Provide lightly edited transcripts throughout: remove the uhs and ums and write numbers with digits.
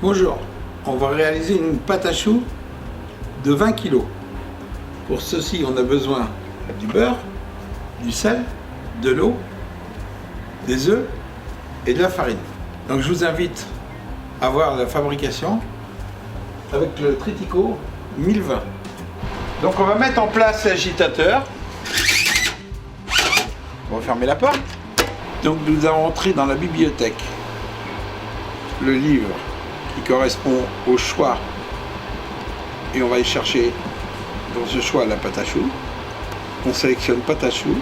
Bonjour, on va réaliser une pâte à choux de 20 kg. Pour ceci, on a besoin du beurre, du sel, de l'eau, des œufs et de la farine. Donc je vous invite à voir la fabrication avec le Tritico 1020. Donc on va mettre en place l'agitateur. On va fermer la porte. Donc nous allons entrer dans la bibliothèque. Le livre qui correspond au choix, et on va aller chercher dans ce choix la pâte à choux. On sélectionne pâte à choux,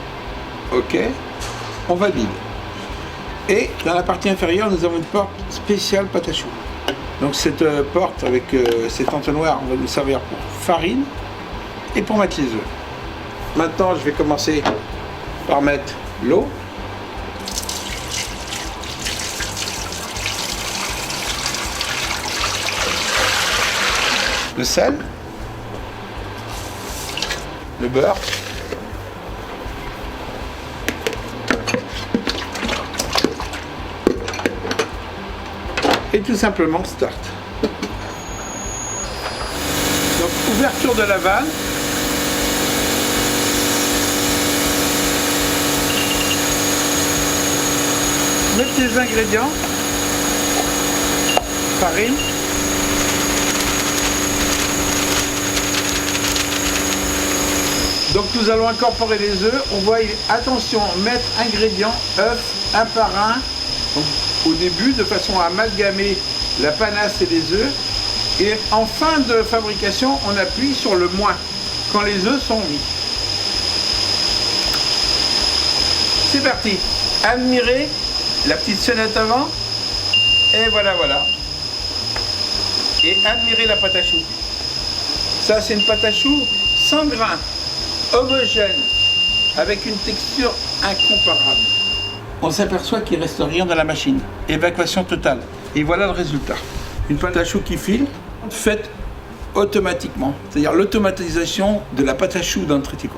ok, on valide. Et dans la partie inférieure, nous avons une porte spéciale pâte à choux. Donc cette porte avec cet entonnoir, on va nous servir pour farine et pour mettre les œufs. Maintenant, je vais commencer par mettre l'eau. Le sel, le beurre, et tout simplement start. Donc ouverture de la vanne, mettez les ingrédients, farine, donc nous allons incorporer les œufs. On voit, attention, mettre ingrédients, œufs, un par un, donc, au début, de façon à amalgamer la panasse et les œufs. Et en fin de fabrication, on appuie sur le moins, quand les œufs sont mis. C'est parti. Admirez la petite sonnette avant. Et voilà. Et admirez la pâte à choux. Ça, c'est une pâte à choux sans grains, homogène, avec une texture incomparable. On s'aperçoit qu'il ne reste rien dans la machine. Évacuation totale. Et voilà le résultat. Une pâte à choux qui file, faite automatiquement. C'est-à-dire l'automatisation de la pâte à choux dans le Tritico.